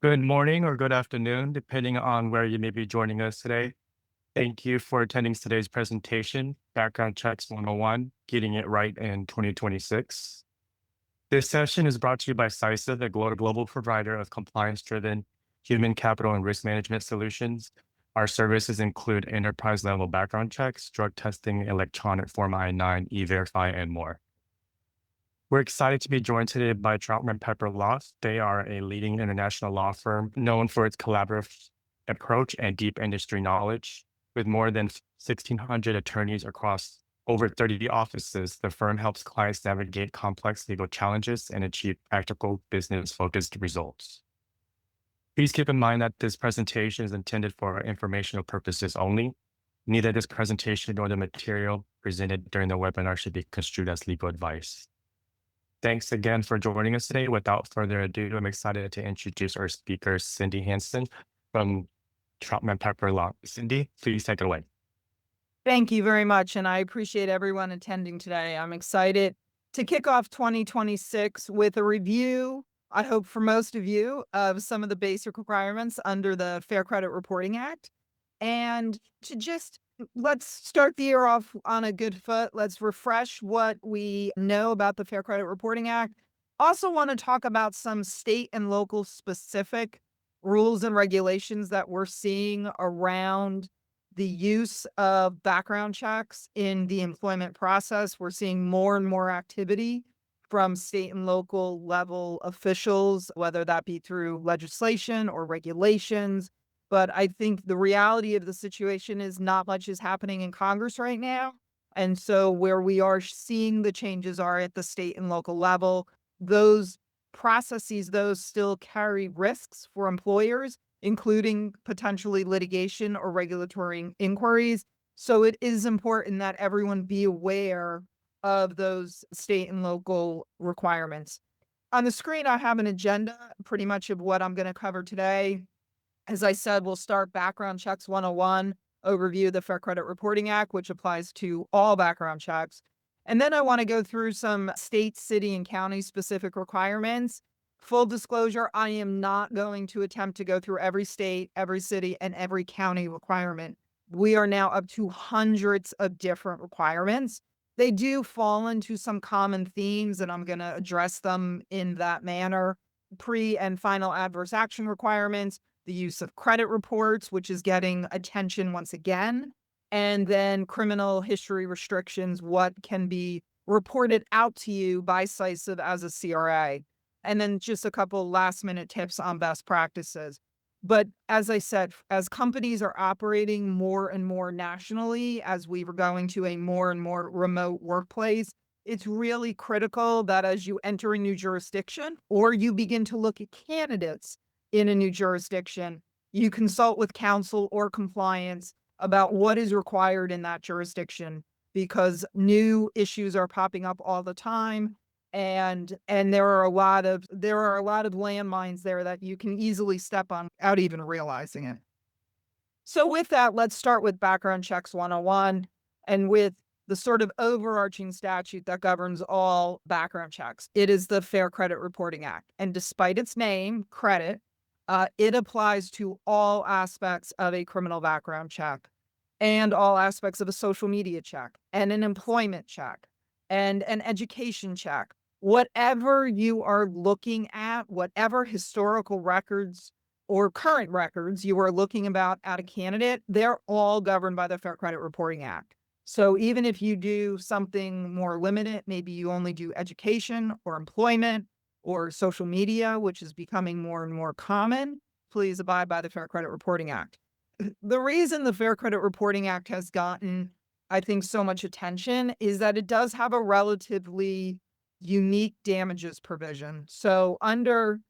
Good morning or good afternoon, depending on where you may be joining us today. Thank you for attending today's presentation, Background Checks 101, Getting It Right in 2026. This session is brought to you by CISA, the global provider of compliance-driven human capital and risk management solutions. Our services include enterprise-level background checks, drug testing, electronic Form I-9, E-Verify, and more. We're excited to be joined today by Troutman Pepper Locke. They are a leading international law firm known for its collaborative approach and deep industry knowledge. With more than 1,600 attorneys across over 30 offices, the firm helps clients navigate complex legal challenges and achieve practical business-focused results. Please keep in mind that this presentation is intended for informational purposes only. Neither this presentation nor the material presented during the webinar should be construed as legal advice. Thanks again for joining us today. Without further ado, I'm excited to introduce our speaker, Cindy Hanson from Troutman Pepper Locke. Cindy, please take it away. Thank you very much, and I appreciate everyone attending today. I'm excited to kick off 2026 with a review, I hope for most of you, of some of the basic requirements under the Fair Credit Reporting Act. And to just let's start the year off on a good foot. Let's refresh what we know about the Fair Credit Reporting Act. Also want to talk about some state and local specific rules and regulations that we're seeing around the use of background checks in the employment process. We're seeing more and more activity from state and local level officials, whether that be through legislation or regulations. But I think the reality of the situation is not much is happening in Congress right now. And so where we are seeing the changes are at the state and local level. Those processes, those still carry risks for employers, including potentially litigation or regulatory inquiries. So it is important that everyone be aware of those state and local requirements. On the screen, I have an agenda pretty much of what I'm going to cover today. As I said, we'll start Background Checks 101, overview of the Fair Credit Reporting Act, which applies to all background checks. And then I want to go through some state, city, and county specific requirements. Full disclosure, I am not going to attempt to go through every state, every city, and every county requirement. We are now up to hundreds of different requirements. They do fall into some common themes, and I'm going to address them in that manner. Pre and final adverse action requirements, the use of credit reports, which is getting attention once again, and then criminal history restrictions, what can be reported out to you by CISA as a CRA, and then just a couple last minute tips on best practices. But as I said, as companies are operating more and more nationally, as we were going to a more and more remote workplace, it's really critical that as you enter a new jurisdiction or you begin to look at candidates in a new jurisdiction, you consult with counsel or compliance about what is required in that jurisdiction, because new issues are popping up all the time, and there are a lot of landmines there that you can easily step on without even realizing it. So with that, let's start with Background Checks 101 and with the sort of overarching statute that governs all background checks. It is the Fair Credit Reporting Act. And despite its name, credit, it applies to all aspects of a criminal background check and all aspects of a social media check and an employment check and an education check. Whatever you are looking at, whatever historical records or current records you are looking about at a candidate, they're all governed by the Fair Credit Reporting Act. So even if you do something more limited, maybe you only do education or employment or social media, which is becoming more and more common, please abide by the Fair Credit Reporting Act. The reason the Fair Credit Reporting Act has gotten, I think, so much attention is that it does have a relatively unique damages provision. So under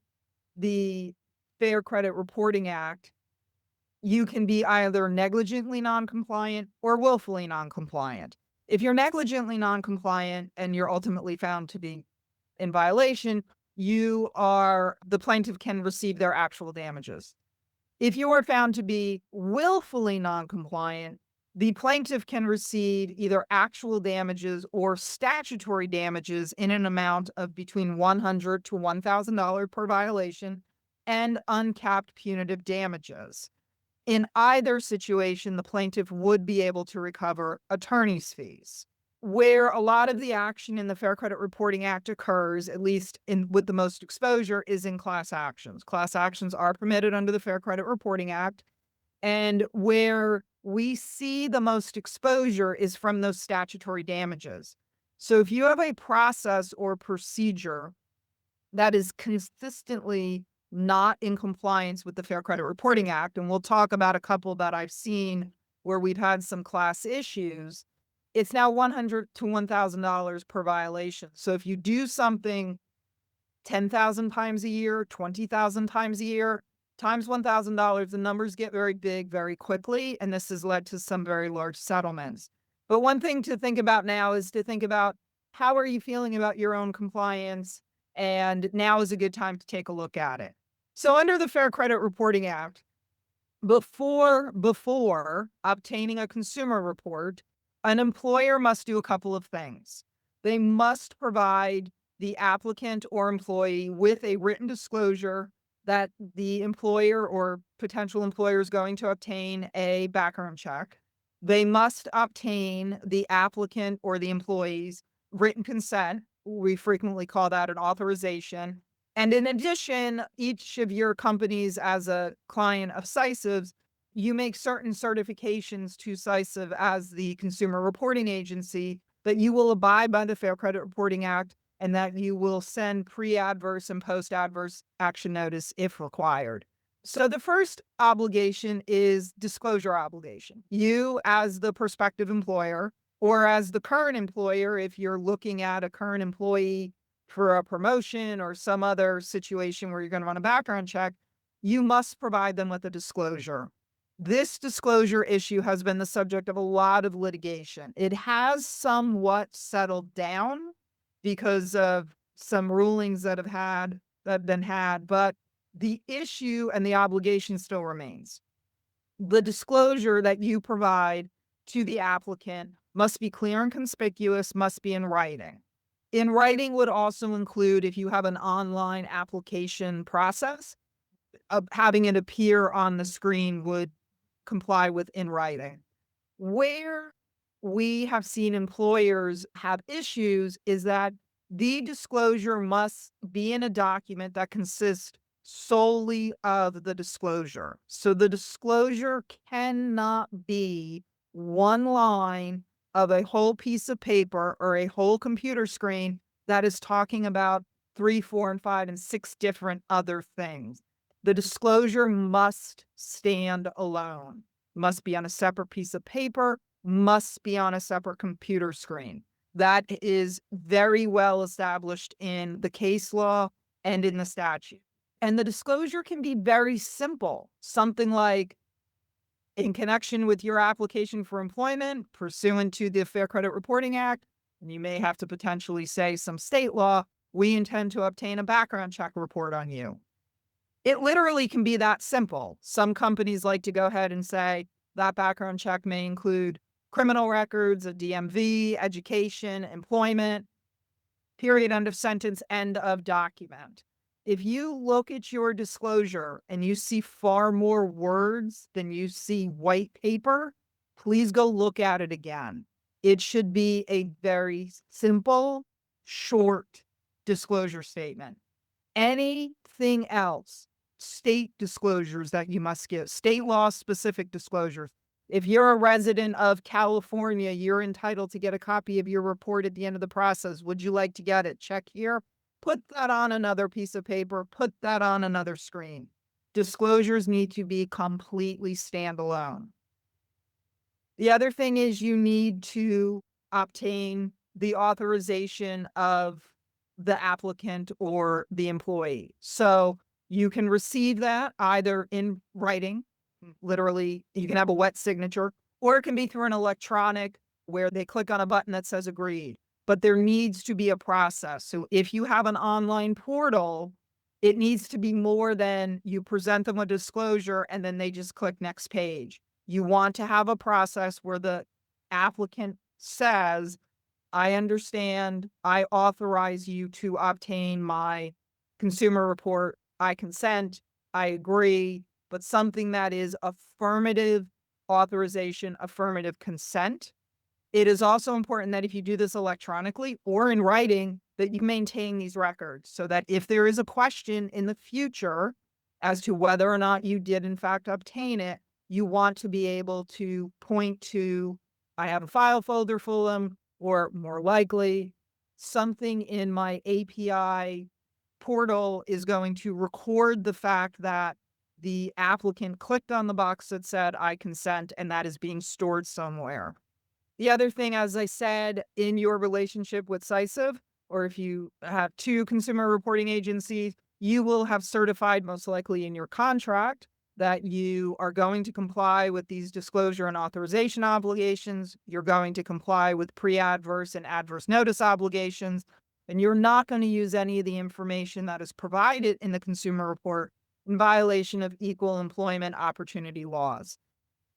the Fair Credit Reporting Act, you can be either negligently non-compliant or willfully non-compliant. If you're negligently non-compliant and you're ultimately found to be in violation, the plaintiff can receive their actual damages. If you are found to be willfully non-compliant, the plaintiff can receive either actual damages or statutory damages in an amount of between $100 to $1,000 per violation. and uncapped punitive damages. In either situation, the plaintiff would be able to recover attorney's fees. Where a lot of the action in the Fair Credit Reporting Act occurs, at least in with the most exposure, is in class actions. Class actions are permitted under the Fair Credit Reporting Act, and where we see the most exposure is from those statutory damages. So if you have a process or procedure that is consistently not in compliance with the Fair Credit Reporting Act, and we'll talk about a couple that I've seen where we've had some class issues, it's now $100 to $1,000 per violation. So if you do something 10,000 times a year, 20,000 times a year, times $1,000, the numbers get very big very quickly, and this has led to some very large settlements. But one thing to think about now is to think about, how are you feeling about your own compliance? And now is a good time to take a look at it. So under the Fair Credit Reporting Act, before obtaining a consumer report, an employer must do a couple of things. They must provide the applicant or employee with a written disclosure that the employer or potential employer is going to obtain a background check. They must obtain the applicant or the employee's written consent. We frequently call that an authorization. And in addition, each of your companies, as a client of CISIVs, you make certain certifications to CISIV as the consumer reporting agency that you will abide by the Fair Credit Reporting Act and that you will send pre-adverse and post-adverse action notice if required. So the first obligation is disclosure obligation. You, as the prospective employer, or as the current employer, if you're looking at a current employee for a promotion or some other situation where you're going to run a background check, you must provide them with a disclosure. This disclosure issue has been the subject of a lot of litigation. It has somewhat settled down because of some rulings that have been had, but the issue and the obligation still remains. The disclosure that you provide to the applicant must be clear and conspicuous, must be in writing. In writing would also include, if you have an online application process, having it appear on the screen would comply with in writing. Where we have seen employers have issues is that the disclosure must be in a document that consists solely of the disclosure. So the disclosure cannot be one line of a whole piece of paper or a whole computer screen that is talking about 3, 4, and 5, and 6 different other things. The disclosure must stand alone, must be on a separate piece of paper, must be on a separate computer screen. That is very well established in the case law and in the statute. And the disclosure can be very simple, something like, in connection with your application for employment pursuant to the Fair Credit Reporting Act, and you may have to potentially say some state law, we intend to obtain a background check report on you. It literally can be that simple. Some companies like to go ahead and say that background check may include criminal records, a DMV, education, employment, period, end of sentence, end of document. If you look at your disclosure and you see far more words than you see white paper, please go look at it again. It should be a very simple, short disclosure statement. Anything else, state disclosures that you must give, state law specific disclosures. If you're a resident of California, you're entitled to get a copy of your report at the end of the process. Would you like to get it? Check here. Put that on another piece of paper. Put that on another screen. Disclosures need to be completely standalone. The other thing is you need to obtain the authorization of the applicant or the employee. So you can receive that either in writing, literally, you can have a wet signature, or it can be through an electronic where they click on a button that says agreed. But there needs to be a process. So if you have an online portal, it needs to be more than you present them a disclosure and then they just click next page. You want to have a process where the applicant says, I understand, I authorize you to obtain my consumer report, I consent, I agree, but something that is affirmative authorization, affirmative consent. It is also important that if you do this electronically or in writing, that you maintain these records so that if there is a question in the future as to whether or not you did in fact obtain it, you want to be able to point to, I have a file folder full of them, or more likely, something in my API portal is going to record the fact that the applicant clicked on the box that said, I consent, and that is being stored somewhere. The other thing, as I said, in your relationship with CISIV, or if you have two consumer reporting agencies, you will have certified, most likely in your contract, that you are going to comply with these disclosure and authorization obligations. You're going to comply with pre-adverse and adverse notice obligations, and you're not going to use any of the information that is provided in the consumer report in violation of equal employment opportunity laws.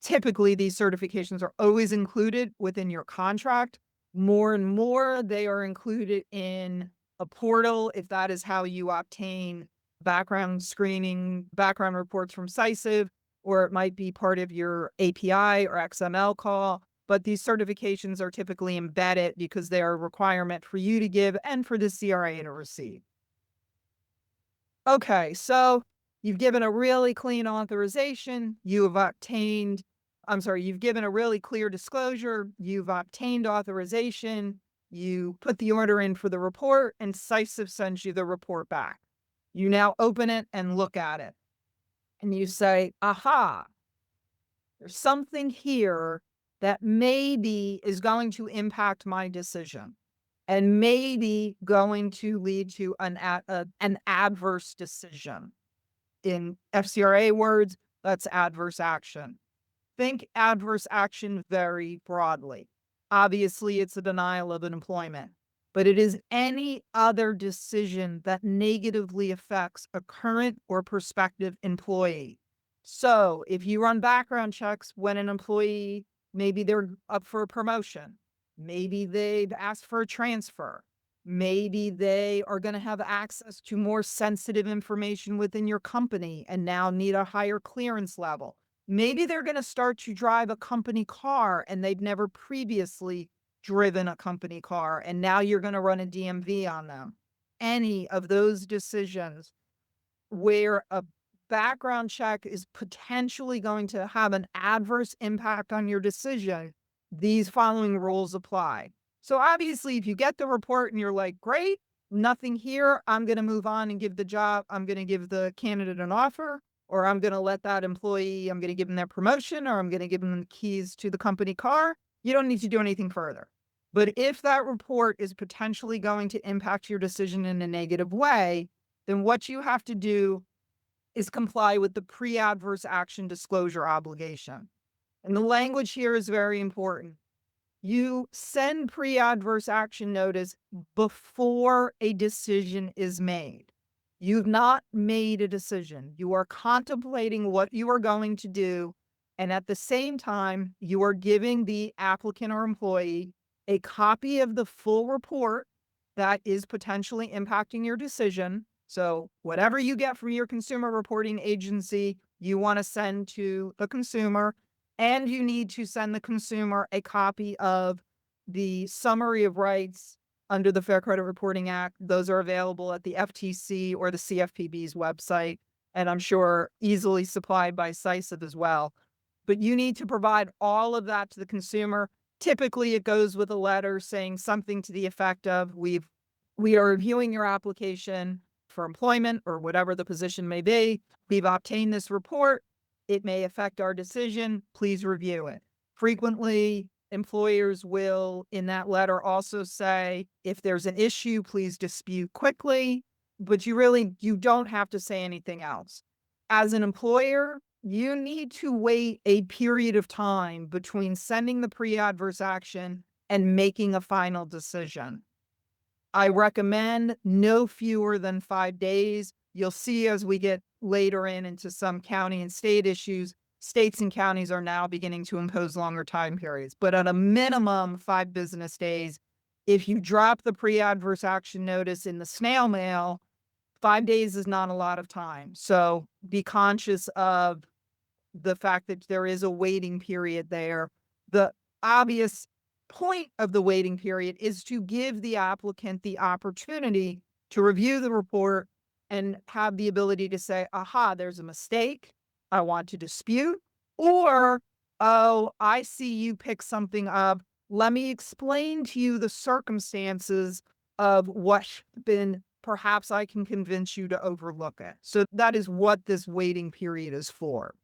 Typically, these certifications are always included within your contract. More and more, they are included in a portal if that is how you obtain background screening, background reports from CISIV, or it might be part of your API or XML call. But these certifications are typically embedded because they are a requirement for you to give and for the CRA to receive. Okay, so you've given a really clean authorization, you've given a really clear disclosure, you've obtained authorization, you put the order in for the report, and CISIV sends you the report back. You now open it and look at it, and you say, aha, there's something here that maybe is going to impact my decision and maybe going to lead to an adverse decision. In FCRA words, that's adverse action. Think adverse action very broadly. Obviously, it's a denial of an employment, but it is any other decision that negatively affects a current or prospective employee. So if you run background checks when an employee, maybe they're up for a promotion, maybe they've asked for a transfer, maybe they are going to have access to more sensitive information within your company and now need a higher clearance level. Maybe they're going to start to drive a company car and they've never previously driven a company car, and now you're going to run a DMV on them. Any of those decisions where a background check is potentially going to have an adverse impact on your decision, these following rules apply. So obviously, if you get the report and you're like, great, nothing here, I'm going to move on and give the job, I'm going to give the candidate an offer, or I'm going to let that employee, I'm going to give them their promotion, or I'm going to give them the keys to the company car, you don't need to do anything further. But if that report is potentially going to impact your decision in a negative way, then what you have to do is comply with the pre-adverse action disclosure obligation. And the language here is very important. You send pre-adverse action notice before a decision is made. You've not made a decision. You are contemplating what you are going to do. And at the same time, you are giving the applicant or employee a copy of the full report that is potentially impacting your decision. So whatever you get from your consumer reporting agency, you want to send to the consumer, and you need to send the consumer a copy of the summary of rights under the Fair Credit Reporting Act. Those are available at the FTC or the CFPB's website, and I'm sure easily supplied by CISIV as well. But you need to provide all of that to the consumer. Typically, it goes with a letter saying something to the effect of, we are reviewing your application for employment or whatever the position may be. We've obtained this report. It may affect our decision. Please review it. Frequently, employers will, in that letter, also say, if there's an issue, please dispute quickly. But you don't have to say anything else. As an employer, you need to wait a period of time between sending the pre-adverse action and making a final decision. I recommend no fewer than 5 days. You'll see as we get later into some county and state issues, states and counties are now beginning to impose longer time periods. But at a minimum, 5 business days. If you drop the pre-adverse action notice in the snail mail, 5 days is not a lot of time. So be conscious of the fact that there is a waiting period there. The obvious point of the waiting period is to give the applicant the opportunity to review the report and have the ability to say, aha, there's a mistake. I want to dispute. Or, oh, I see you pick something up. Let me explain to you the circumstances of what's been, perhaps I can convince you to overlook it. So that is what this waiting period is for.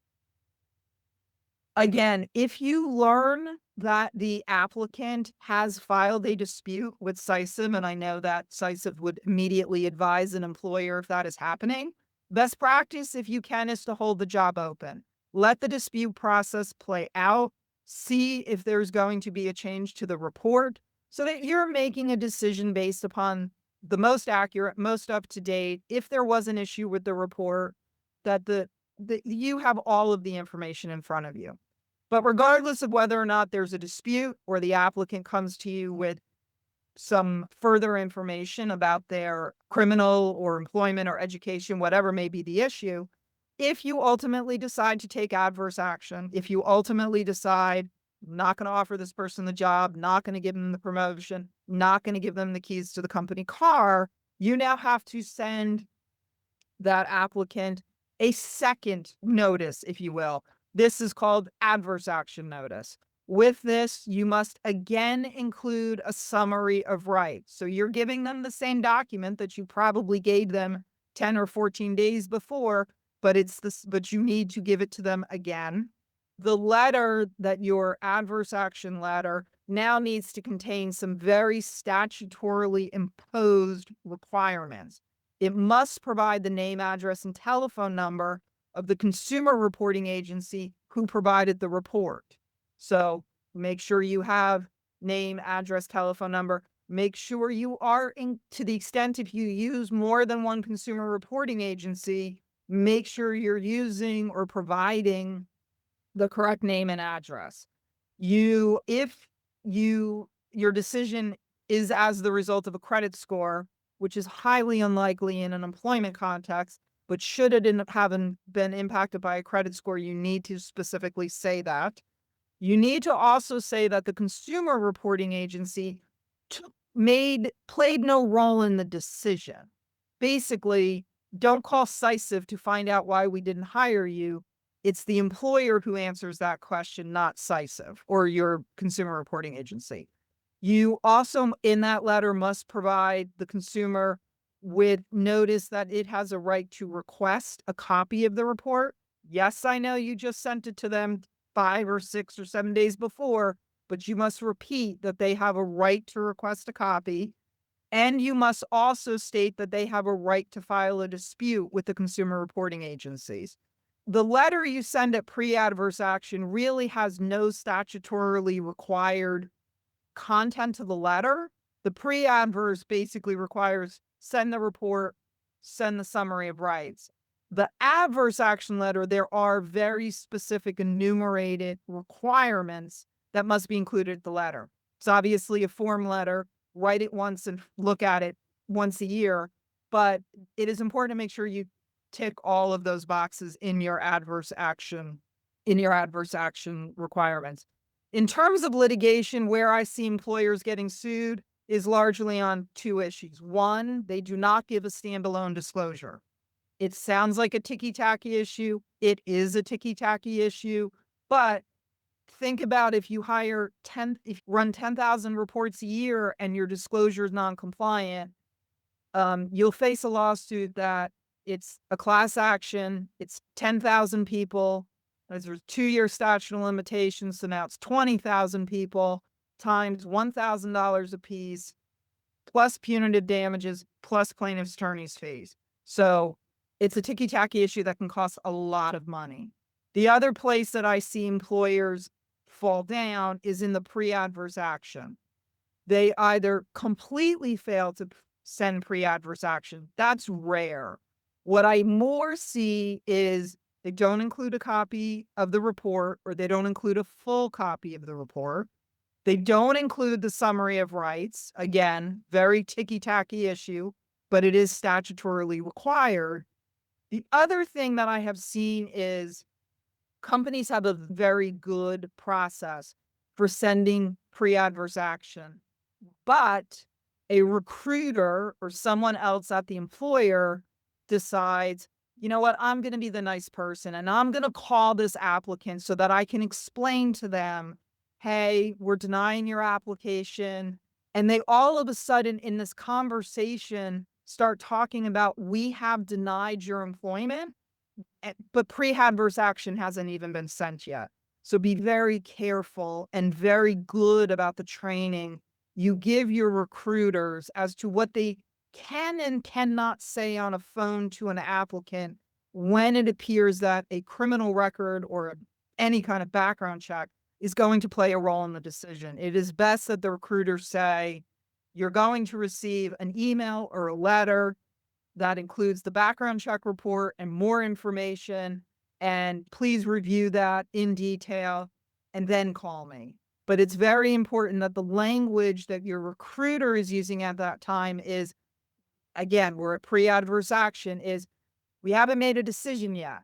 Again, if you learn that the applicant has filed a dispute with CISIM, and I know that CISIM would immediately advise an employer if that is happening, best practice, if you can, is to hold the job open. Let the dispute process play out. See if there's going to be a change to the report so that you're making a decision based upon the most accurate, most up to date. If there was an issue with the report, that you have all of the information in front of you. But regardless of whether or not there's a dispute or the applicant comes to you with some further information about their criminal or employment or education, whatever may be the issue, if you ultimately decide to take adverse action, if you ultimately decide, not going to offer this person the job, not going to give them the promotion, not going to give them the keys to the company car, you now have to send that applicant a second notice, if you will. This is called adverse action notice. With this, you must again include a summary of rights. So you're giving them the same document that you probably gave them 10 or 14 days before, but you need to give it to them again. The letter, that your adverse action letter, now needs to contain some very statutorily imposed requirements. It must provide the name, address, and telephone number of the consumer reporting agency who provided the report. So make sure you have name, address, telephone number. Make sure you are to the extent, if you use more than one consumer reporting agency, make sure you're using or providing the correct name and address. If your decision is as the result of a credit score, which is highly unlikely in an employment context, but should it have been impacted by a credit score, you need to specifically say that. You need to also say that the consumer reporting agency played no role in the decision. Basically, don't call CISIV to find out why we didn't hire you. It's the employer who answers that question, not CISIV or your consumer reporting agency. You also, in that letter, must provide the consumer with notice that it has a right to request a copy of the report. Yes, I know you just sent it to them 5 or 6 or 7 days before, but you must repeat that they have a right to request a copy. And you must also state that they have a right to file a dispute with the consumer reporting agencies. The letter you send at pre-adverse action really has no statutorily required content to the letter. The pre-adverse basically requires send the report, send the summary of rights. The adverse action letter, there are very specific enumerated requirements that must be included in the letter. It's obviously a form letter. Write it once and look at it once a year, but it is important to make sure you tick all of those boxes in your adverse action requirements. In terms of litigation, where I see employers getting sued is largely on 2 issues. One, they do not give a standalone disclosure. It sounds like a ticky-tacky issue. It is a ticky-tacky issue, but think about if you run 10,000 reports a year and your disclosure is non-compliant, you'll face a lawsuit that it's a class action, it's 10,000 people, there's a 2-year statute of limitations, so now it's 20,000 people times $1,000 apiece, plus punitive damages, plus plaintiff's attorney's fees. So it's a ticky-tacky issue that can cost a lot of money. The other place that I see employers fall down is in the pre-adverse action. They either completely fail to send pre-adverse action. That's rare. What I more see is they don't include a copy of the report, or they don't include a full copy of the report. They don't include the summary of rights. Again, very ticky-tacky issue. but it is statutorily required. The other thing that I have seen is companies have a very good process for sending pre-adverse action, but a recruiter or someone else at the employer decides, you know what, I'm going to be the nice person and I'm going to call this applicant so that I can explain to them, hey, we're denying your application. And they all of a sudden in this conversation start talking about, we have denied your employment, but pre-adverse action hasn't even been sent yet. So be very careful and very good about the training you give your recruiters as to what they can and cannot say on a phone to an applicant when it appears that a criminal record or any kind of background check is going to play a role in the decision. It is best that the recruiters say, you're going to receive an email or a letter that includes the background check report and more information. And please review that in detail and then call me. But it's very important that the language that your recruiter is using at that time is, again, we're at pre-adverse action, is we haven't made a decision yet.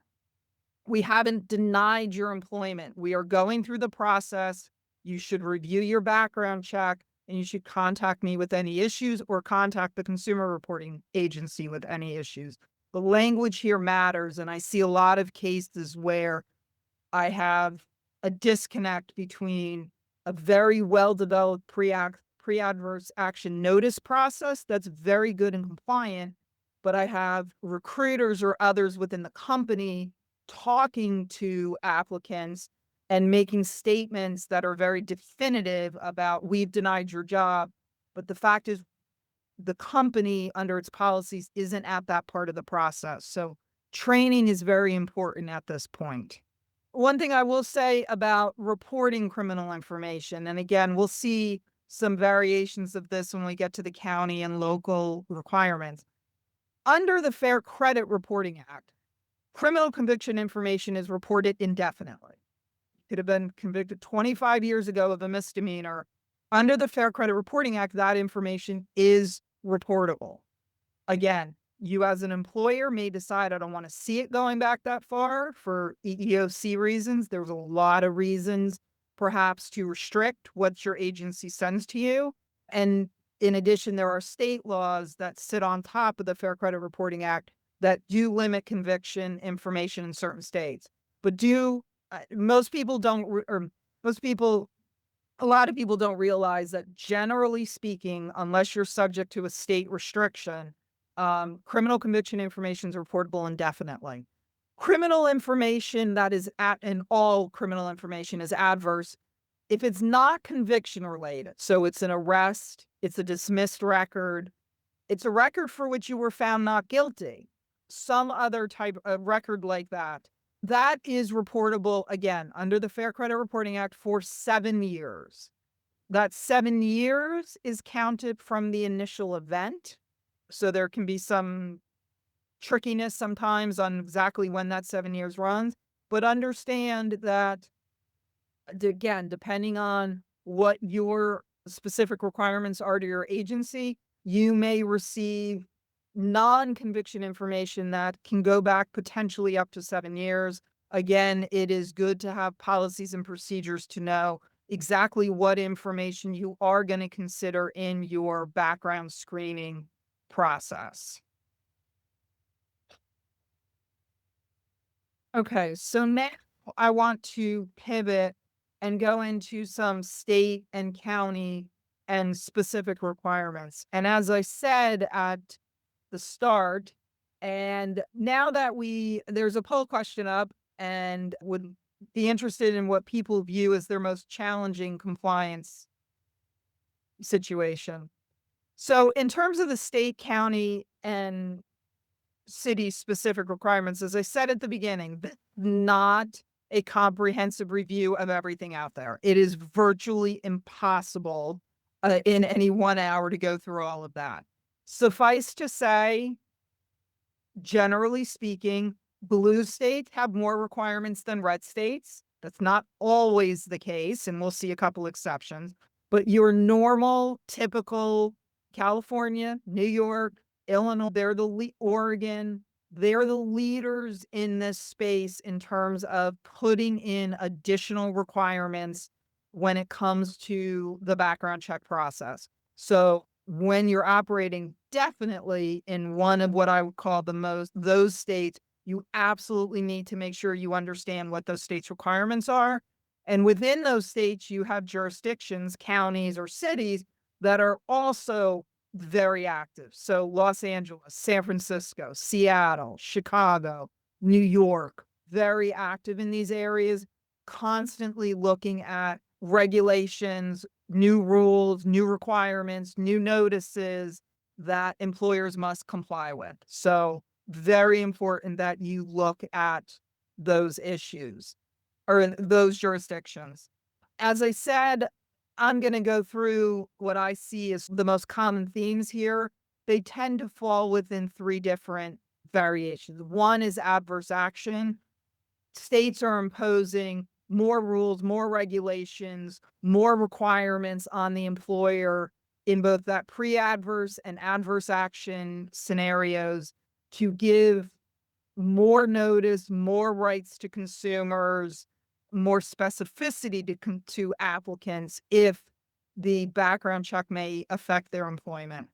We haven't denied your employment. We are going through the process. You should review your background check and you should contact me with any issues or contact the consumer reporting agency with any issues. The language here matters. And I see a lot of cases where I have a disconnect between a very well-developed pre-adverse action notice process that's very good and compliant, but I have recruiters or others within the company talking to applicants and making statements that are very definitive about, we've denied your job. But the fact is, the company under its policies isn't at that part of the process. So training is very important at this point. One thing I will say about reporting criminal information, and again, we'll see some variations of this when we get to the county and local requirements. Under the Fair Credit Reporting Act, criminal conviction information is reported indefinitely. Could have been convicted 25 years ago of a misdemeanor. Under the Fair Credit Reporting Act, that information is reportable. Again, you as an employer may decide, I don't want to see it going back that far for EEOC reasons. There's a lot of reasons perhaps to restrict what your agency sends to you. And in addition, there are state laws that sit on top of the Fair Credit Reporting Act that do limit conviction information in certain states. But most people don't, or most people, a lot of people don't realize that generally speaking, unless you're subject to a state restriction, criminal conviction information is reportable indefinitely. Criminal information that is and all criminal information is adverse if it's not conviction related. So it's an arrest, it's a dismissed record, it's a record for which you were found not guilty, some other type of record like that. That is reportable, again, under the Fair Credit Reporting Act for 7 years. That 7 years is counted from the initial event. So there can be some trickiness sometimes on exactly when that 7 years runs. But understand that, again, depending on what your specific requirements are to your agency, you may receive non-conviction information that can go back potentially up to 7 years. Again, it is good to have policies and procedures to know exactly what information you are going to consider in your background screening process. Okay, so now I want to pivot and go into some state and county and specific requirements. And as I said at the start, and now that there's a poll question up and would be interested in what people view as their most challenging compliance situation. So in terms of the state, county, and city specific requirements, as I said at the beginning, not a comprehensive review of everything out there. It is virtually impossible in any 1 hour to go through all of that. Suffice to say, generally speaking, blue states have more requirements than red states. That's not always the case, and we'll see a couple exceptions. But your normal, typical California, New York, Illinois, Oregon, they're the leaders in this space in terms of putting in additional requirements when it comes to the background check process. So when you're operating definitely in one of what I would call those states, you absolutely need to make sure you understand what those states' requirements are. And within those states, you have jurisdictions, counties, or cities that are also very active. So Los Angeles, San Francisco, Seattle, Chicago, New York, very active in these areas, constantly looking at regulations, new rules, new requirements, new notices that employers must comply with. So very important that you look at those issues or in those jurisdictions. As I said, I'm going to go through what I see as the most common themes here. They tend to fall within three different variations. One is adverse action. States are imposing more rules, more regulations, more requirements on the employer in both that pre-adverse and adverse action scenarios to give more notice, more rights to consumers, more specificity to applicants if the background check may affect their employment.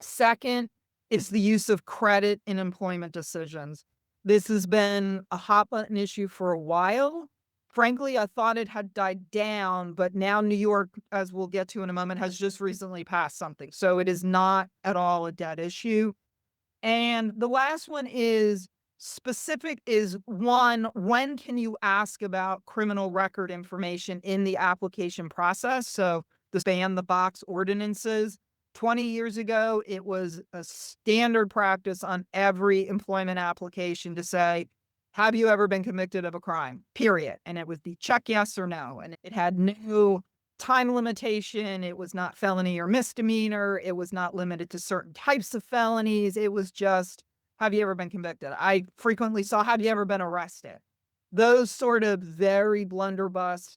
Second is the use of credit in employment decisions. This has been a hot button issue for a while. Frankly, I thought it had died down, but now New York, as we'll get to in a moment, has just recently passed something. So it is not at all a dead issue. And the last one is one, when can you ask about criminal record information in the application process? So the ban the box ordinances. 20 years ago, it was a standard practice on every employment application to say, have you ever been convicted of a crime? Period. And it would be check yes or no. And it had no time limitation. It was not felony or misdemeanor. It was not limited to certain types of felonies. It was just, have you ever been convicted? I frequently saw, have you ever been arrested? Those sort of very blunderbuss,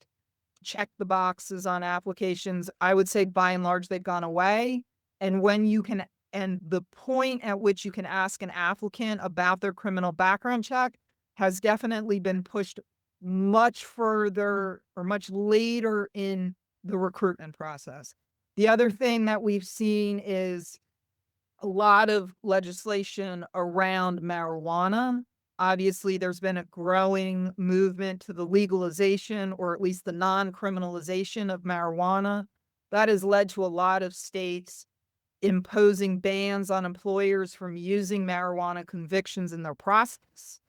check the boxes on applications, I would say by and large, they've gone away. And and the point at which you can ask an applicant about their criminal background check has definitely been pushed much further or much later in the recruitment process. The other thing that we've seen is a lot of legislation around marijuana. Obviously, there's been a growing movement to the legalization or at least the non-criminalization of marijuana. That has led to a lot of states imposing bans on employers from using marijuana convictions in their process,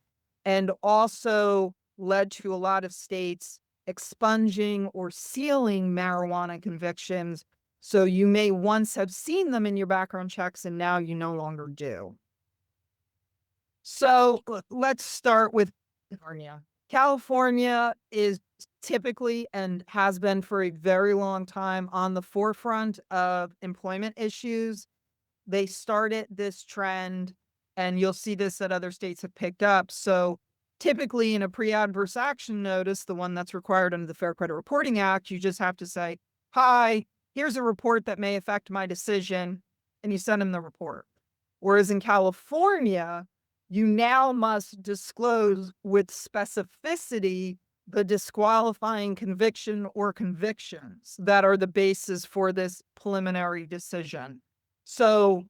and also led to a lot of states expunging or sealing marijuana convictions. So you may once have seen them in your background checks and now you no longer do. So let's start with California. California is typically and has been for a very long time on the forefront of employment issues. They started this trend, and you'll see this that other states have picked up. So typically in a pre-adverse action notice, the one that's required under the Fair Credit Reporting Act, you just have to say, hi, here's a report that may affect my decision, and you send them the report. Whereas in California, you now must disclose with specificity the disqualifying conviction or convictions that are the basis for this preliminary decision. So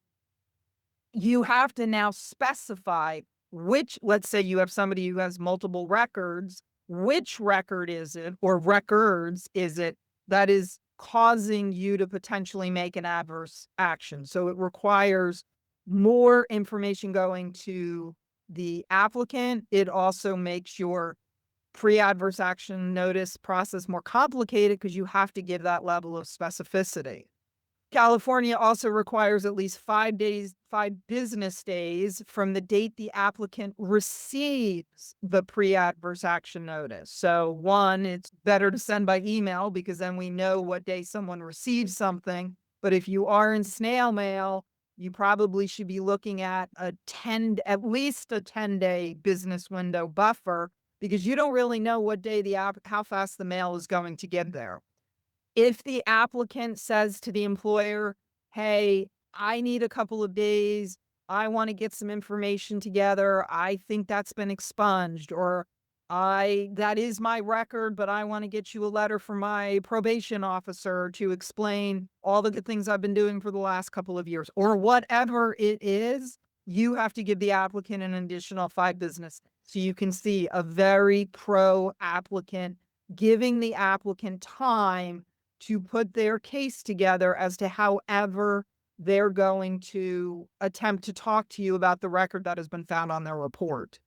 you have to now specify which, let's say you have somebody who has multiple records, which record is it or records is it that is causing you to potentially make an adverse action. So it requires more information going to the applicant. It also makes your pre-adverse action notice process more complicated because you have to give that level of specificity. California also requires at least 5 business days from the date the applicant receives the pre-adverse action notice. So one, it's better to send by email because then we know what day someone receives something. But if you are in snail mail, you probably should be looking at at least a 10-day business window buffer because you don't really know what day how fast the mail is going to get there. If the applicant says to the employer, hey, I need a couple of days. I want to get some information together. I think that's been expunged, or that is my record, but I want to get you a letter from my probation officer to explain all the good things I've been doing for the last couple of years, or whatever it is. You have to give the applicant an additional 5 business. So you can see a very pro applicant, giving the applicant time to put their case together as to however they're going to attempt to talk to you about the record that has been found on their report.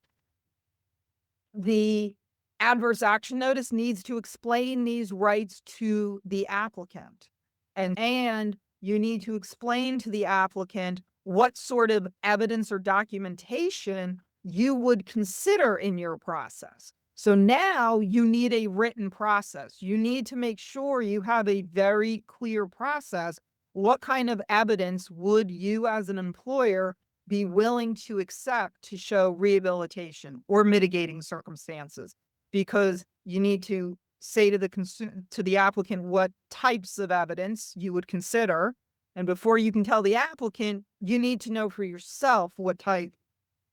The adverse action notice needs to explain these rights to the applicant. And you need to explain to the applicant what sort of evidence or documentation you would consider in your process. So now you need a written process. You need to make sure you have a very clear process. What kind of evidence would you as an employer be willing to accept to show rehabilitation or mitigating circumstances? Because you need to say to the applicant what types of evidence you would consider. And before you can tell the applicant, you need to know for yourself what type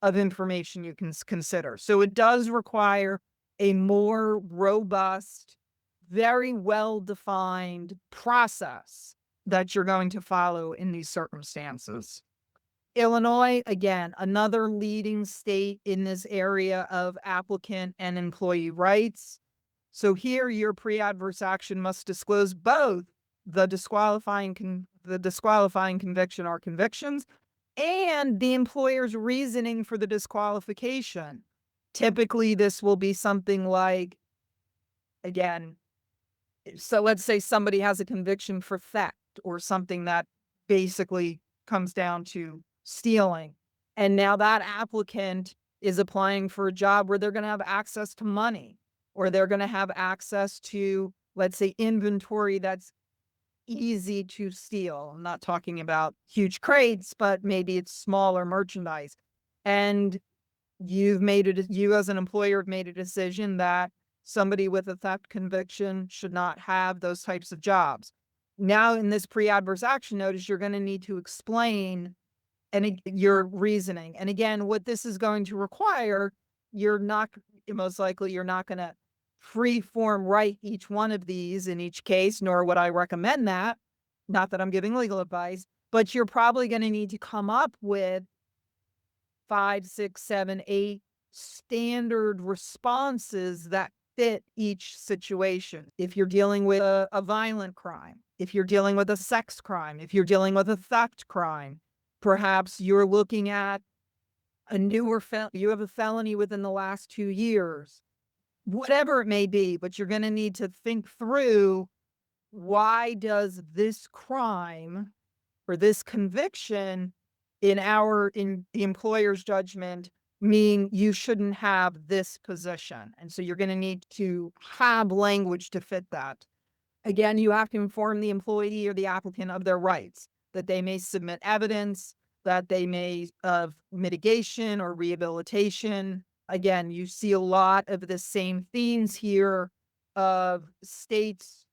of information you can consider. So it does require a more robust, very well-defined process that you're going to follow in these circumstances. Illinois, again, another leading state in this area of applicant and employee rights. So here, your pre-adverse action must disclose both the disqualifying conviction or convictions and the employer's reasoning for the disqualification. Typically, this will be something like, again, so let's say somebody has a conviction for theft or something that basically comes down to stealing. And now that applicant is applying for a job where they're going to have access to money, or they're going to have access to, let's say, inventory that's easy to steal. I'm not talking about huge crates, but maybe it's smaller merchandise. And you as an employer have made a decision that somebody with a theft conviction should not have those types of jobs. Now, in this pre-adverse action notice, you're going to need to explain your reasoning. And again, what this is going to require, most likely, you're not going to free form write each one of these in each case, nor would I recommend that. Not that I'm giving legal advice, but you're probably going to need to come up with 5, 6, 7, 8 standard responses that fit each situation. If you're dealing with a violent crime, if you're dealing with a sex crime, if you're dealing with a theft crime, perhaps you're looking at a newer you have a felony within the last 2 years, whatever it may be, but you're going to need to think through, why does this crime or this conviction in the employer's judgment mean you shouldn't have this position? And so you're going to need to have language to fit that. Again, you have to inform the employee or the applicant of their rights, that they may submit evidence, that they may of mitigation or rehabilitation. Again, you see a lot of the same themes here of states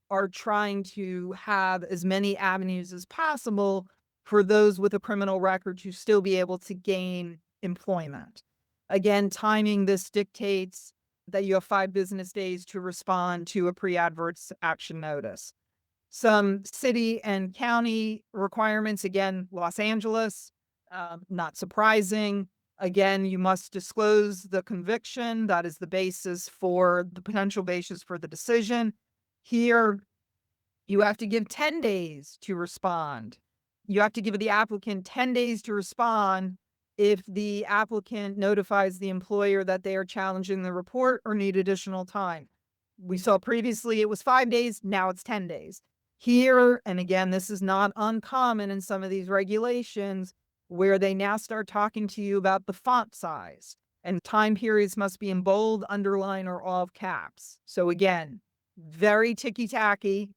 are trying to have as many avenues as possible for those with a criminal record to still be able to gain employment. Again, timing this dictates that you have 5 business days to respond to a pre-adverse action notice. Some city and county requirements, again, Los Angeles, not surprising. Again, you must disclose the conviction. That is the potential basis for the decision. Here, you have to give 10 days to respond. You have to give the applicant 10 days to respond if the applicant notifies the employer that they are challenging the report or need additional time. We saw previously it was 5 days, now it's 10 days. Here, and again, this is not uncommon in some of these regulations, where they now start talking to you about the font size, and time periods must be in bold, underline, or all caps. So again, very ticky-tacky,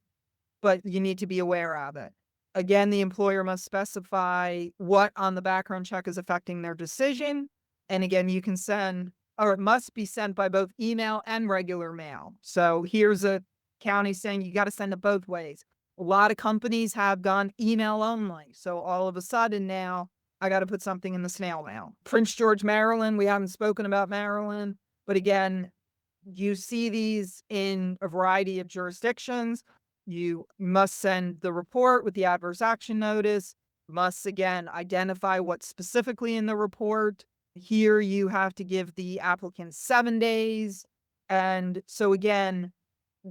but you need to be aware of it. Again, the employer must specify what on the background check is affecting their decision. And again, you can send, or it must be sent by both email and regular mail. So here's a county saying you got to send it both ways. A lot of companies have gone email only. So all of a sudden now I got to put something in the snail mail. Prince George, Maryland, we haven't spoken about Maryland, but again, you see these in a variety of jurisdictions. You must send the report with the adverse action notice, must again identify what's specifically in the report. Here you have to give the applicant 7 days. And so again,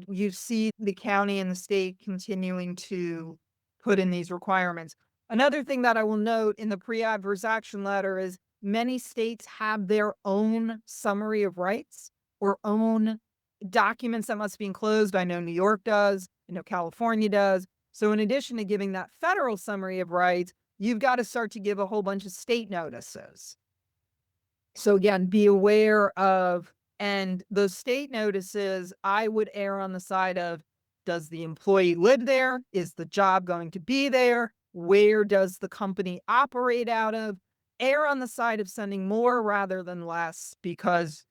you see the county and the state continuing to put in these requirements. Another thing that I will note in the pre-adverse action letter is many states have their own summary of rights or own documents that must be enclosed. I know New York does, I know California does. So in addition to giving that federal summary of rights, you've got to start to give a whole bunch of state notices. So again, be aware of, and those state notices, I would err on the side of, does the employee live there? Is the job going to be there? Where does the company operate out of? Err on the side of sending more rather than less, because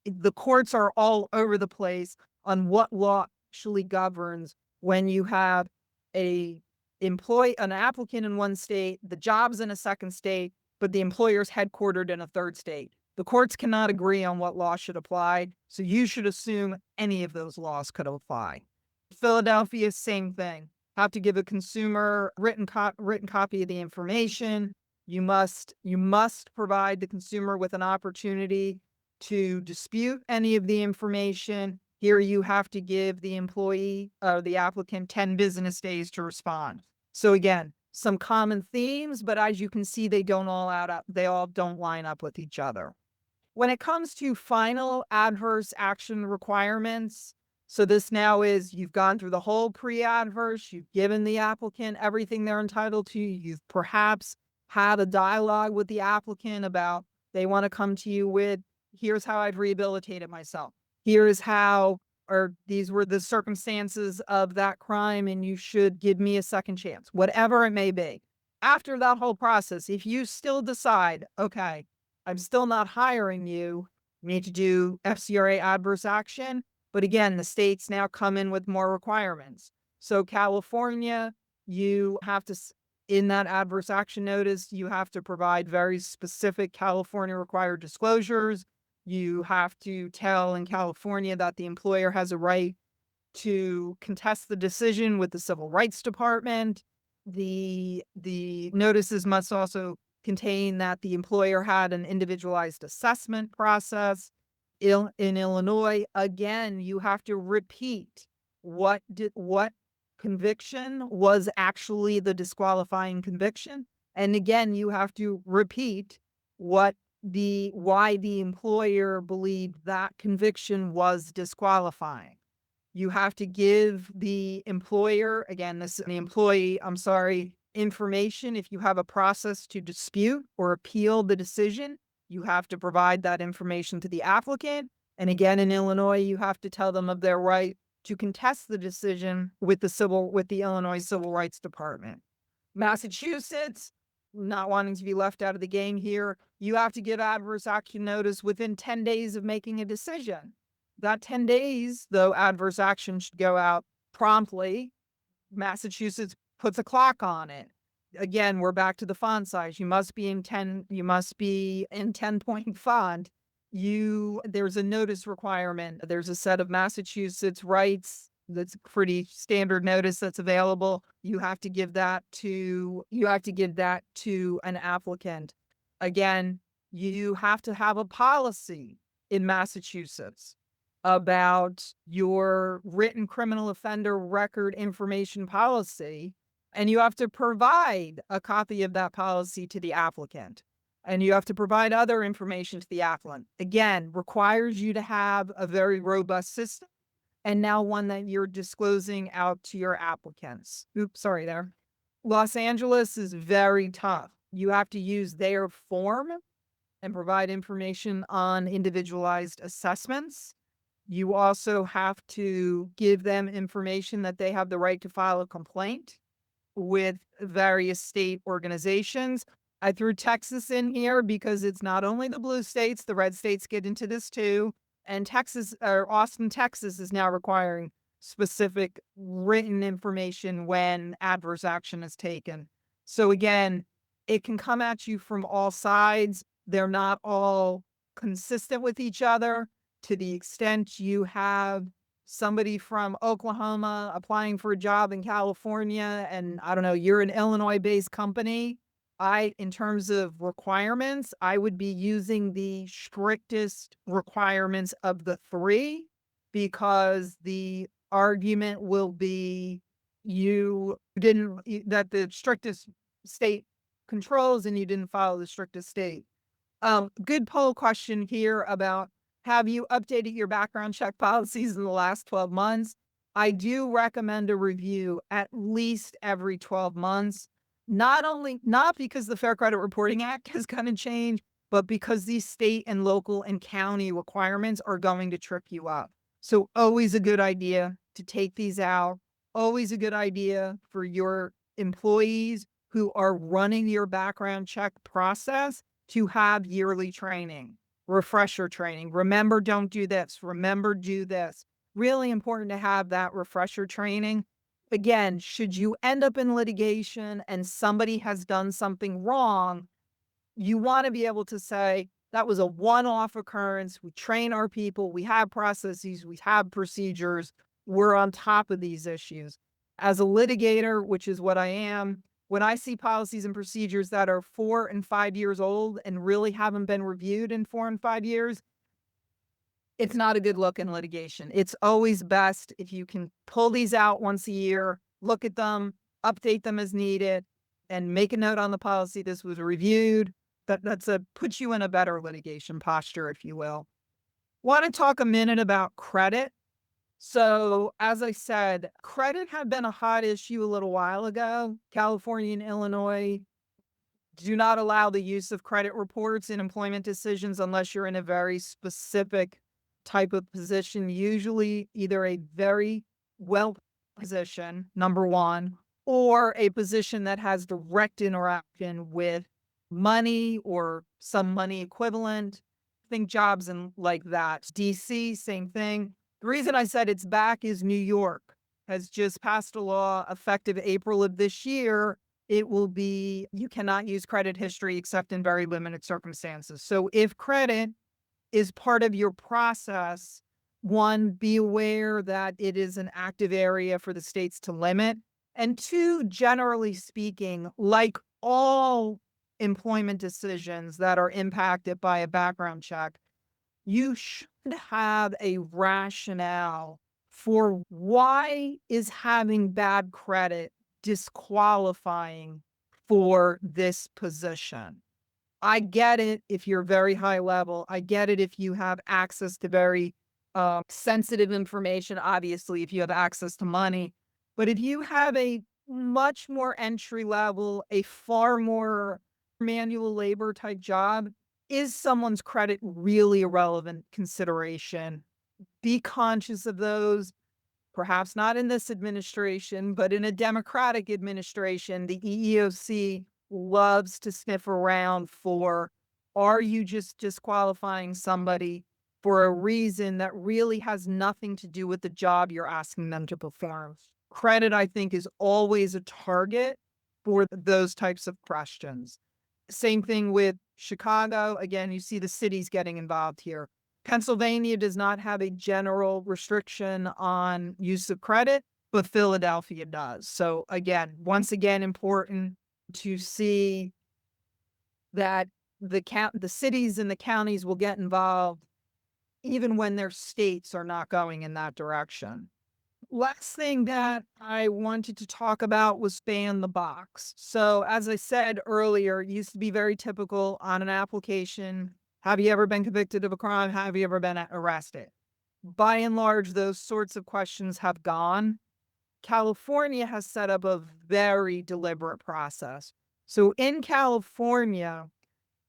the courts are all over the place on what law actually governs when you have a an applicant in one state, the job's in a second state, but the employer's headquartered in a third state. The courts cannot agree on what law should apply, so you should assume any of those laws could apply. Philadelphia, same thing. Have to give a consumer written copy of the information. You must provide the consumer with an opportunity to dispute any of the information. Here you have to give the employee or the applicant 10 business days to respond. So again, some common themes, but as you can see, they all don't line up with each other. When it comes to final adverse action requirements, so this now is you've gone through the whole pre-adverse, you've given the applicant everything they're entitled to, you've perhaps had a dialogue with the applicant about they want to come to you with, here's how I've rehabilitated myself. Here's how, or these were the circumstances of that crime, and you should give me a second chance, whatever it may be. After that whole process, if you still decide, okay, I'm still not hiring you, you need to do FCRA adverse action. But again, the states now come in with more requirements. So California, you have to, in that adverse action notice, you have to provide very specific California required disclosures. You have to tell in California that the employer has a right to contest the decision with the Civil Rights Department. The notices must also contain that the employer had an individualized assessment process. In Illinois, again, you have to repeat what conviction was actually the disqualifying conviction. And again, you have to repeat why the employer believed that conviction was disqualifying. You have to give the employer, again, the employee, I'm sorry, information. If you have a process to dispute or appeal the decision, you have to provide that information to the applicant. And again, in Illinois, you have to tell them of their right to contest the decision with the Illinois Civil Rights Department. Massachusetts, not wanting to be left out of the game here, you have to give adverse action notice within 10 days of making a decision. That 10 days, though, adverse action should go out promptly. Massachusetts puts a clock on it. Again, we're back to the font size. You must be in 10-point font. There's a notice requirement. There's a set of Massachusetts rights that's pretty standard notice that's available. You have to give that to an applicant. Again, you have to have a policy in Massachusetts about your written criminal offender record information policy, and you have to provide a copy of that policy to the applicant. And you have to provide other information to the applicant. Again, requires you to have a very robust system, and now one that you're disclosing out to your applicants. Oops, sorry there. Los Angeles is very tough. You have to use their form and provide information on individualized assessments. You also have to give them information that they have the right to file a complaint with various state organizations. I threw Texas in here because it's not only the blue states, the red states get into this too. And Austin, Texas is now requiring specific written information when adverse action is taken. So again, it can come at you from all sides. They're not all consistent with each other. To the extent you have somebody from Oklahoma applying for a job in California, and I don't know, you're an Illinois-based company, in terms of requirements, I would be using the strictest requirements of the 3 because the argument will be that the strictest state controls and you didn't follow the strictest state. Good poll question here about, have you updated your background check policies in the last 12 months? I do recommend a review at least every 12 months. Not because the Fair Credit Reporting Act is going to change, but because these state and local and county requirements are going to trip you up. So always a good idea to take these out. Always a good idea for your employees who are running your background check process to have yearly training, refresher training. Remember, don't do this. Remember, do this. Really important to have that refresher training. Again, should you end up in litigation and somebody has done something wrong, you want to be able to say, that was a one-off occurrence. We train our people. We have processes. We have procedures. We're on top of these issues. As a litigator, which is what I am, when I see policies and procedures that are 4 and 5 years old and really haven't been reviewed in 4 and 5 years, it's not a good look in litigation. It's always best if you can pull these out once a year, look at them, update them as needed, and make a note on the policy this was reviewed. Puts you in a better litigation posture, if you will. Want to talk a minute about credit. So, as I said, credit had been a hot issue a little while ago. California and Illinois do not allow the use of credit reports in employment decisions unless you're in a very specific type of position, usually either a very well position, number one, or a position that has direct interaction with money or some money equivalent. Think jobs and like that. DC, same thing. The reason I said it's back is New York has just passed a law effective April of this year. You cannot use credit history except in very limited circumstances. So if credit is part of your process, one, be aware that it is an active area for the states to limit. And two, generally speaking, like all employment decisions that are impacted by a background check, you should have a rationale for why is having bad credit disqualifying for this position. I get it if you're very high level. I get it if you have access to very sensitive information, obviously, if you have access to money. But if you have a much more entry level, a far more manual labor type job, is someone's credit really a relevant consideration? Be conscious of those. Perhaps not in this administration, but in a Democratic administration, the EEOC loves to sniff around for, are you just disqualifying somebody for a reason that really has nothing to do with the job you're asking them to perform? Credit, I think, is always a target for those types of questions. Same thing with Chicago. Again, you see the cities getting involved here. Pennsylvania does not have a general restriction on use of credit, but Philadelphia does. So again, once again, important to see that the cities and the counties will get involved even when their states are not going in that direction. Last thing that I wanted to talk about was ban the box. So as I said earlier, it used to be very typical on an application. Have you ever been convicted of a crime? Have you ever been arrested? By and large, those sorts of questions have gone. California has set up a very deliberate process. So in California,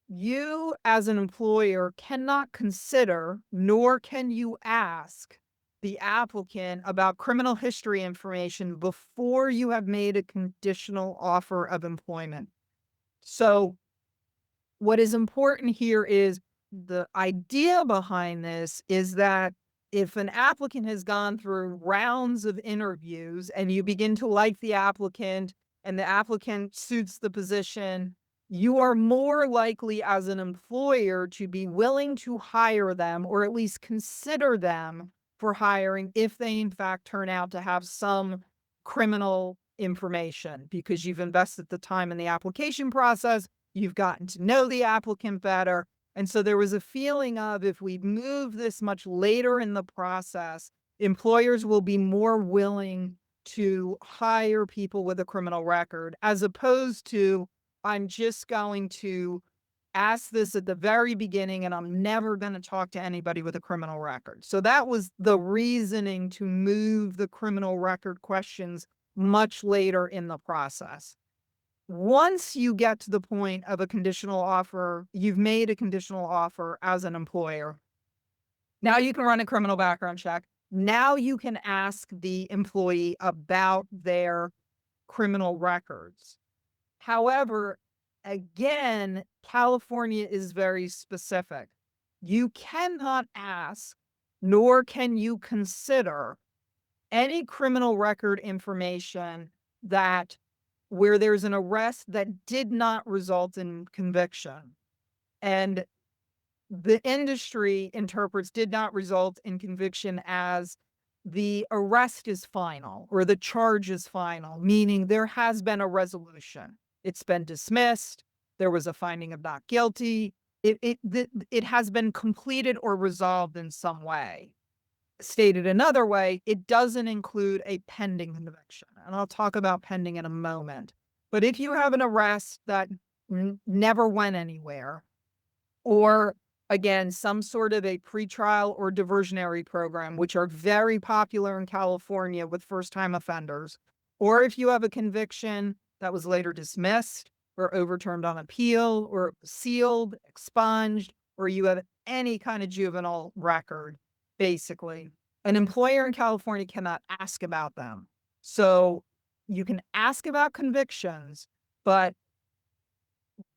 you as an employer cannot consider, nor can you ask the applicant about criminal history information before you have made a conditional offer of employment. So what is important here is the idea behind this is that if an applicant has gone through rounds of interviews and you begin to like the applicant and the applicant suits the position, you are more likely as an employer to be willing to hire them or at least consider them for hiring if they in fact turn out to have some criminal information because you've invested the time in the application process, you've gotten to know the applicant better. And so there was a feeling of if we move this much later in the process, employers will be more willing to hire people with a criminal record as opposed to I'm just going to ask this at the very beginning and I'm never going to talk to anybody with a criminal record. So that was the reasoning to move the criminal record questions much later in the process. Once you get to the point of a conditional offer, you've made a conditional offer as an employer. Now you can run a criminal background check. Now you can ask the employee about their criminal records. However, again, California is very specific. You cannot ask, nor can you consider any criminal record information that where there's an arrest that did not result in conviction. And the industry interprets did not result in conviction as the arrest is final or the charge is final, meaning there has been a resolution. It's been dismissed. There was a finding of not guilty. It has been completed or resolved in some way. Stated another way, it doesn't include a pending conviction. And I'll talk about pending in a moment. But if you have an arrest that never went anywhere, or again, some sort of a pretrial or diversionary program, which are very popular in California with first-time offenders, or if you have a conviction that was later dismissed or overturned on appeal or sealed, expunged, or you have any kind of juvenile record, basically, an employer in California cannot ask about them. So you can ask about convictions, but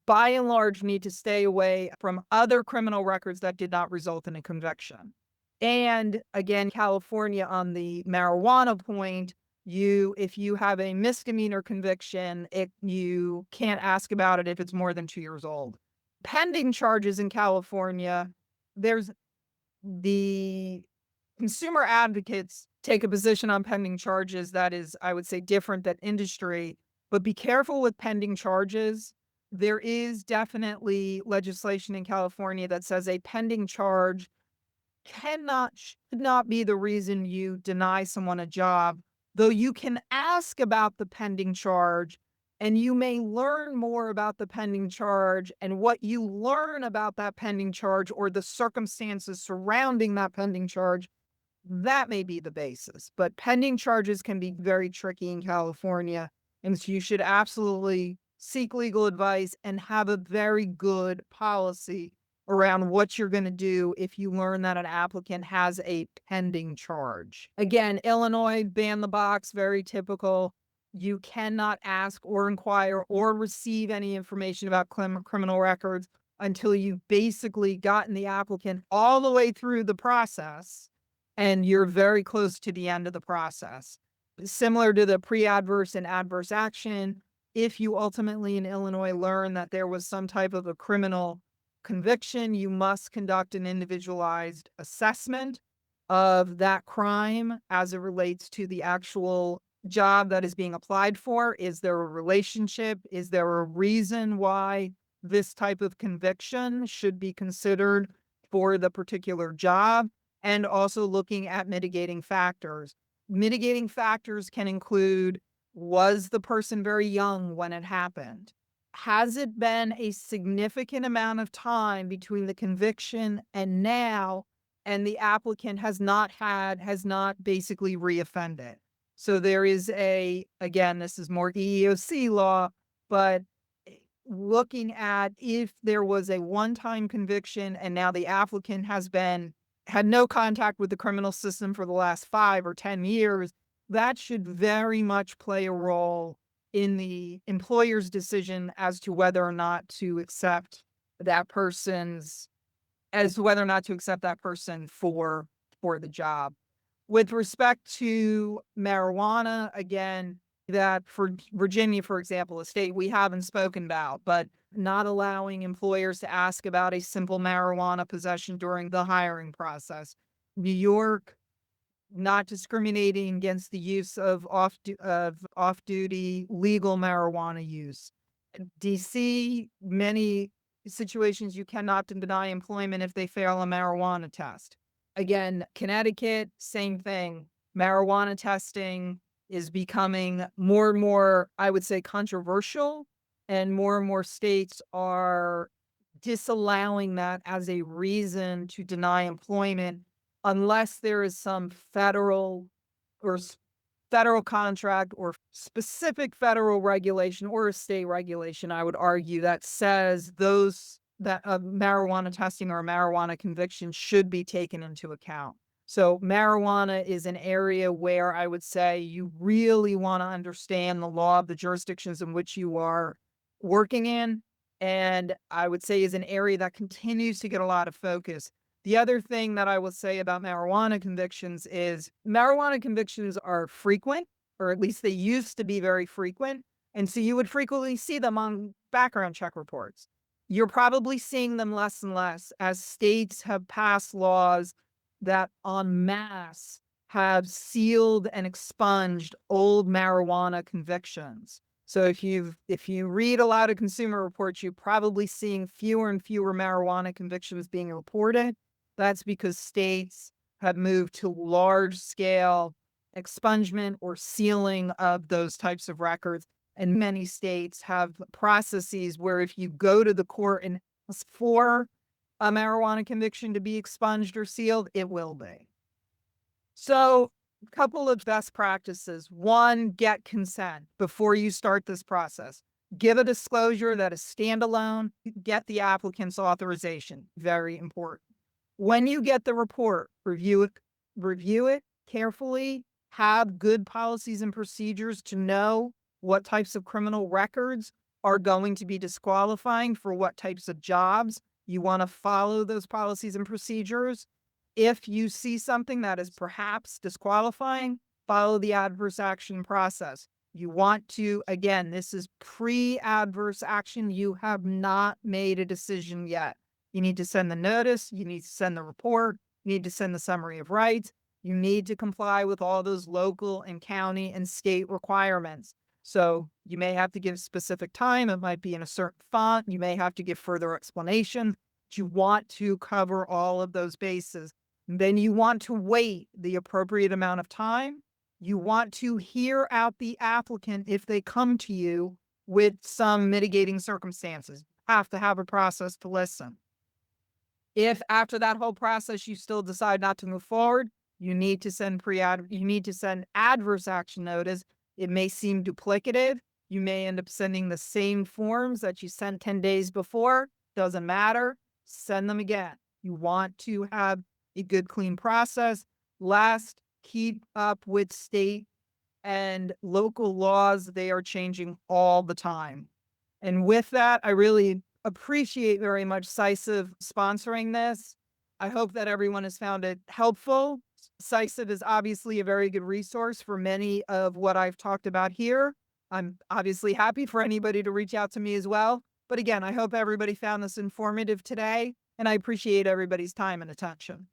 by and large need to stay away from other criminal records that did not result in a conviction. And again, California on the marijuana point, if you have a misdemeanor conviction, you can't ask about it if it's more than 2 years old. Pending charges in California, there's the consumer advocates take a position on pending charges that is, I would say, different than industry, but be careful with pending charges. There is definitely legislation in California that says a pending charge should not be the reason you deny someone a job, though you can ask about the pending charge and you may learn more about the pending charge and what you learn about that pending charge or the circumstances surrounding that pending charge. That may be the basis, but pending charges can be very tricky in California. And so you should absolutely seek legal advice and have a very good policy around what you're going to do if you learn that an applicant has a pending charge. Again, Illinois, ban the box, very typical. You cannot ask or inquire or receive any information about criminal records until you've basically gotten the applicant all the way through the process and you're very close to the end of the process. Similar to the pre-adverse and adverse action, if you ultimately in Illinois learn that there was some type of a criminal conviction, you must conduct an individualized assessment of that crime as it relates to the actual job that is being applied for. Is there a relationship? Is there a reason why this type of conviction should be considered for the particular job? And also looking at mitigating factors. Mitigating factors can include, was the person very young when it happened? Has it been a significant amount of time between the conviction and now, and the applicant has not basically reoffended? So there is again, this is more EEOC law, but looking at if there was a one-time conviction and now the applicant had no contact with the criminal system for the last 5 or 10 years, that should very much play a role in the employer's decision as to whether or not to accept that person for for the job. With respect to marijuana, again, that for Virginia, for example, a state we haven't spoken about, but not allowing employers to ask about a simple marijuana possession during the hiring process. New York, not discriminating against the use of off-duty legal marijuana use. DC, many situations you cannot deny employment if they fail a marijuana test. Again, Connecticut, same thing. Marijuana testing is becoming more and more, I would say, controversial, and more states are disallowing that as a reason to deny employment unless there is some federal or federal contract or specific federal regulation or a state regulation, I would argue, that says those that marijuana testing or marijuana conviction should be taken into account. So marijuana is an area where I would say you really want to understand the law of the jurisdictions in which you are working in. And I would say is an area that continues to get a lot of focus. The other thing that I will say about marijuana convictions is marijuana convictions are frequent, or at least they used to be very frequent. And so you would frequently see them on background check reports. You're probably seeing them less and less as states have passed laws that en masse have sealed and expunged old marijuana convictions. So if you read a lot of consumer reports, you're probably seeing fewer and fewer marijuana convictions being reported. That's because states have moved to large scale expungement or sealing of those types of records. And many states have processes where if you go to the court and ask for a marijuana conviction to be expunged or sealed, it will be. So, a couple of best practices. One, get consent before you start this process. Give a disclosure that is standalone. Get the applicant's authorization. Very important. When you get the report, review it carefully, have good policies and procedures to know what types of criminal records are going to be disqualifying for what types of jobs. You want to follow those policies and procedures. If you see something that is perhaps disqualifying, follow the adverse action process. You want to, again, this is pre-adverse action. You have not made a decision yet. You need to send the notice. You need to send the report. You need to send the summary of rights. You need to comply with all those local and county and state requirements. So you may have to give specific time. It might be in a certain font. You may have to give further explanation. But you want to cover all of those bases. And then you want to wait the appropriate amount of time. You want to hear out the applicant if they come to you with some mitigating circumstances. You have to have a process to listen. If after that whole process you still decide not to move forward, you need to send adverse action notice. It may seem duplicative. You may end up sending the same forms that you sent 10 days before. Doesn't matter. Send them again. You want to have a good, clean process. Last, keep up with state and local laws. They are changing all the time. And with that, I really appreciate very much CISIV sponsoring this. I hope that everyone has found it helpful. CISIV is obviously a very good resource for many of what I've talked about here. I'm obviously happy for anybody to reach out to me as well. But again, I hope everybody found this informative today, and I appreciate everybody's time and attention.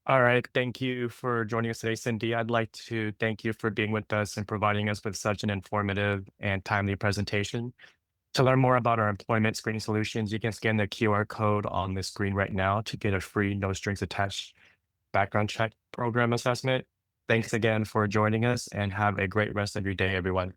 All right. Thank you for joining us today, Cindy. I'd like to thank you for being with us and providing us with such an informative and timely presentation. To learn more about our employment screening solutions, you can scan the QR code on the screen right now to get a free, no strings attached background check program assessment. Thanks again for joining us and have a great rest of your day, everyone.